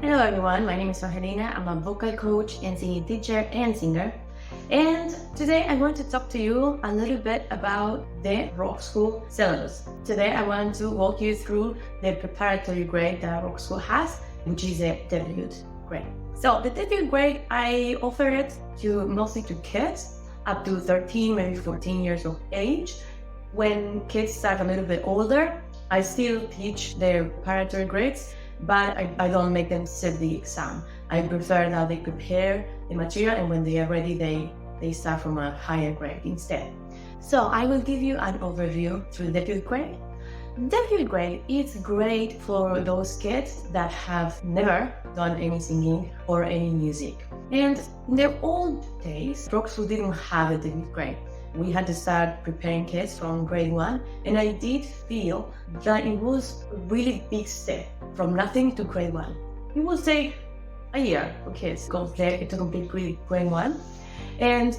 Hello everyone, my name is Angelina. I'm a vocal coach and singing teacher and singer. And today I want to talk to you a little bit about the Rockschool Syllabus. Today I want to walk you through the preparatory grade that Rockschool has, which is a debut grade. So the debut grade, I offer it mostly to kids up to 13, maybe 14 years of age. When kids start a little bit older, I still teach their preparatory grades, but I don't make them sit the exam. I prefer that they prepare the material, and when they are ready, they start from a higher grade instead. So I will give you an overview through debut grade. Debut grade is great for those kids that have never done any singing or any music. And in the old days, Rockschool didn't have a debut grade. We had to start preparing kids from grade 1, and I did feel that it was a really big step from nothing to grade 1. It will take a year for kids to complete grade 1, and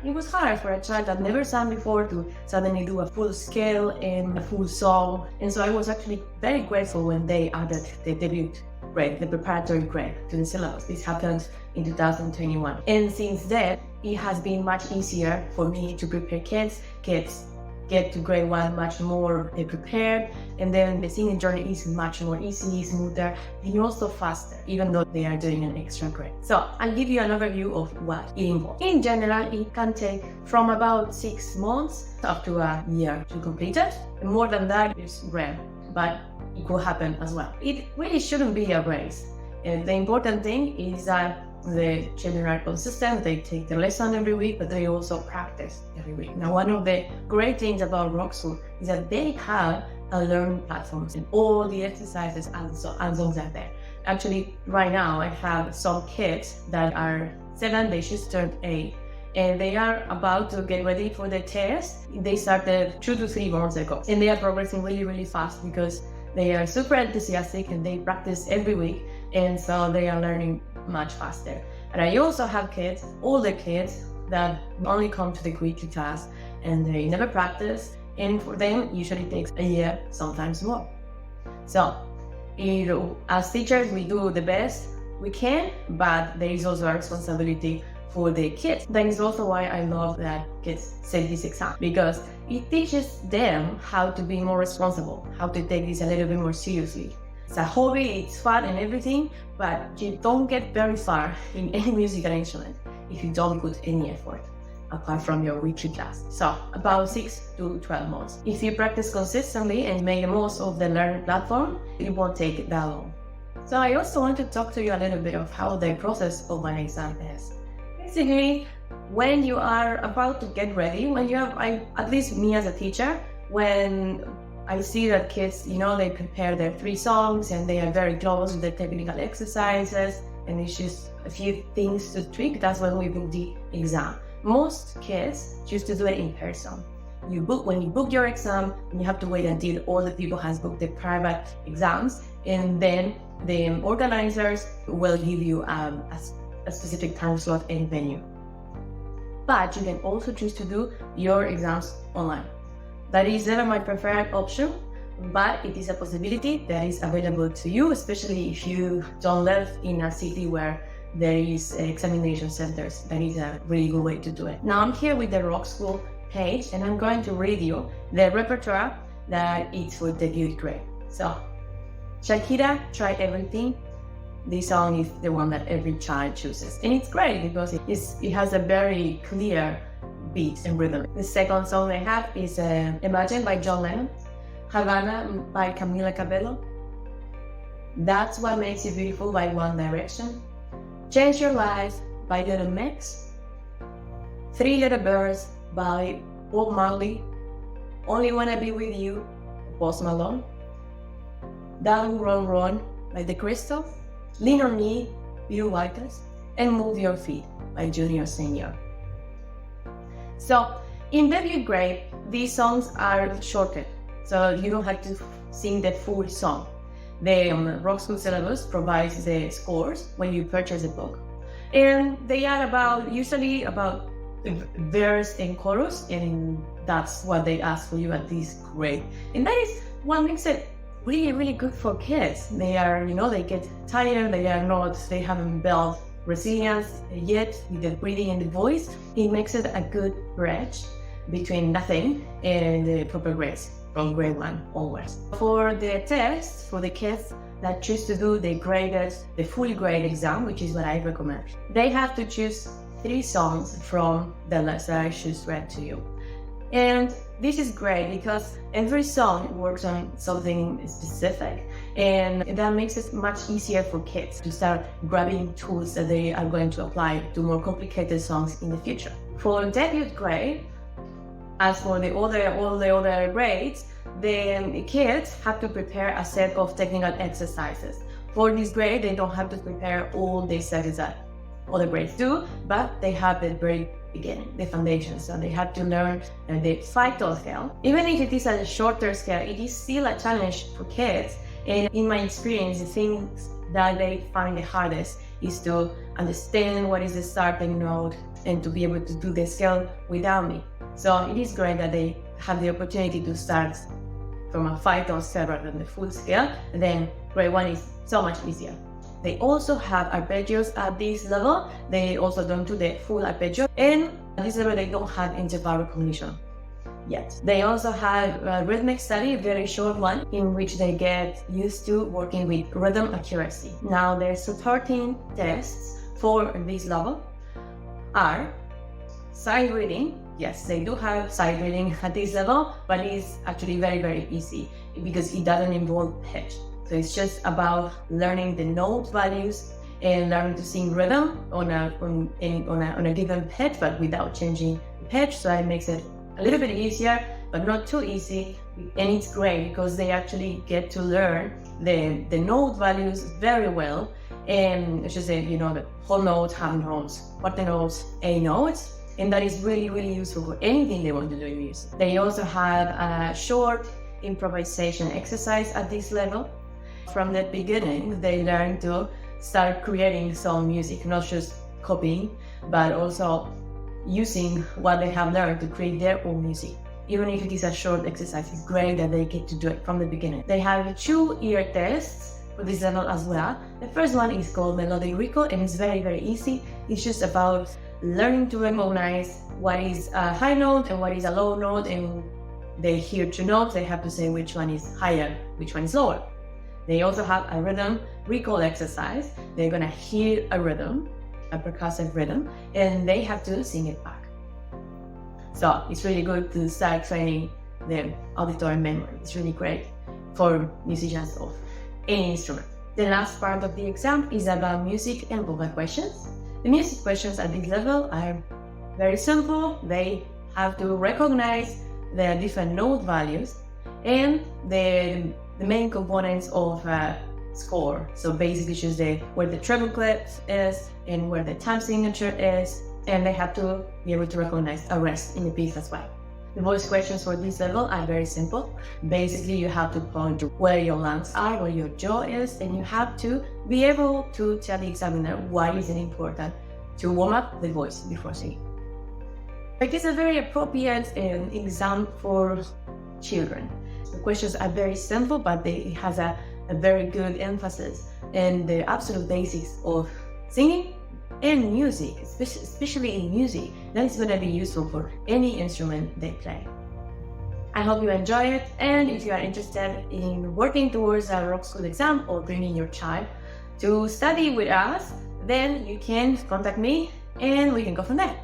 it was hard for a child that never sang before to suddenly do a full scale and a full song. And so I was actually very grateful when they added the debut grade, the preparatory grade, to the syllabus. This happened in 2021. And since then, it has been much easier for me to prepare kids. Kids get to grade 1 much more prepared, and then the singing journey is much more easy, smoother, and also faster, even though they are doing an extra grade. So I'll give you an overview of what it involves. In general, it can take from about 6 months up to a year to complete it. And more than that is rare, but it could happen as well. It really shouldn't be a race. And the important thing is that the children are consistent, they take the lesson every week, but they also practice every week. Now, one of the great things about Rockschool is that they have a learning platform, and all the exercises and songs are there. Actually, right now, I have some kids that are 7, they just turned 8, and they are about to get ready for the test. They started 2 to 3 months ago, and they are progressing really, really fast because they are super enthusiastic and they practice every week, and so they are learning much faster. And I also have kids, older kids, that only come to the weekly class and they never practice, and for them usually takes a year, sometimes more. So as teachers, we do the best we can, but there is also a responsibility for the kids. That is also why I love that kids take this exam, because it teaches them how to be more responsible, how to take this a little bit more seriously. It's a hobby, it's fun and everything, but you don't get very far in any musical instrument if you don't put any effort apart from your weekly class. So about 6 to 12 months. If you practice consistently and make the most of the learning platform, it won't take that long. So I also want to talk to you a little bit of how the process of an exam is. Basically, when you are about to get ready, when you have, at least me as a teacher, when I see that kids, they prepare their 3 songs and they are very close with the technical exercises, and it's just a few things to tweak. That's when we book the exam. Most kids choose to do it in person. When you book your exam, you have to wait until all the people has booked the private exams, and then the organizers will give you a specific time slot and venue. But you can also choose to do your exams online. That is never my preferred option, but it is a possibility that is available to you, especially if you don't live in a city where there is examination centers. That is a really good way to do it. Now I'm here with the Rockschool page, and I'm going to read you the repertoire that is for debut grade. So, Shakira, Try Everything. This song is the one that every child chooses, and it's great because it has a very clear beat and rhythm. The second song I have is Imagine by John Lennon, Havana by Camila Cabello, That's What Makes You Beautiful by One Direction, Change Your Life by Little Mix, 3 Little Birds by Bob Marley, Only Wanna Be With You, Post Malone, Down Run Run by The Crystals, Lean on Me, Peter Whiters, and Move Your Feet by Junior Senior. So in debut grade, these songs are shorter, so you don't have to sing the full song. The Rockschool Syllabus provides the scores when you purchase a book, and they are usually about verse and chorus, and that's what they ask for you at this grade. And that is what makes it really good for kids. They are, they get tired, they haven't built resilience yet with the breathing and the voice. It makes it a good bridge between nothing and the proper grades from grade 1 onwards. For the test, for the kids that choose to do the full grade exam, which is what I recommend, they have to choose 3 songs from the list that I just read to you. And this is great because every song works on something specific, and that makes it much easier for kids to start grabbing tools that they are going to apply to more complicated songs in the future. For debut grade, as for all the other grades, the kids have to prepare a set of technical exercises. For this grade, they don't have to prepare all the exercises that other grades do, but they have the very beginning, the foundation. So they have to learn the 5-tone scale. Even if it is a shorter scale, it is still a challenge for kids. And in my experience, the things that they find the hardest is to understand what is the starting note and to be able to do the scale without me. So it is great that they have the opportunity to start from a 5-tone scale rather than the full scale. And then grade 1 is so much easier. They also have arpeggios at this level. They also don't do the full arpeggio. And at this level, they don't have interval recognition yet. They also have a rhythmic study, a very short one, in which they get used to working with rhythm accuracy. Now, their supporting tests for this level are sight reading. Yes, they do have sight reading at this level, but it's actually very easy because it doesn't involve pitch. So it's just about learning the note values and learning to sing rhythm on a given pitch, but without changing the pitch. So it makes it a little bit easier, but not too easy. And it's great because they actually get to learn the note values very well. And it's just the whole notes, half notes, quarter notes, A notes. And that is really useful for anything they want to do in music. They also have a short improvisation exercise at this level. From the beginning, they learn to start creating some music, not just copying, but also using what they have learned to create their own music. Even if it is a short exercise, it's great that they get to do it from the beginning. They have 2 ear tests for this level as well. The first one is called melodic recall, and it's very easy. It's just about learning to recognize what is a high note and what is a low note, and they hear 2 notes, they have to say which one is higher, which one is lower. They also have a rhythm recall exercise. They're gonna hear a rhythm, a percussive rhythm, and they have to sing it back. So it's really good to start training their auditory memory. It's really great for musicians of any instrument. The last part of the exam is about music and vocal questions. The music questions at this level are very simple. They have to recognize the different note values and the main components of a score. So basically just where the treble clef is and where the time signature is, and they have to be able to recognize a rest in the piece as well. The voice questions for this level are very simple. Basically, you have to point to where your lungs are, where your jaw is, and you have to be able to tell the examiner why is it important to warm up the voice before singing. It is a very appropriate exam for children. The questions are very simple, but it has a very good emphasis in the absolute basics of singing and music, especially in music. That is going to be useful for any instrument they play. I hope you enjoy it, and if you are interested in working towards a Rockschool exam or bringing your child to study with us, then you can contact me and we can go from there.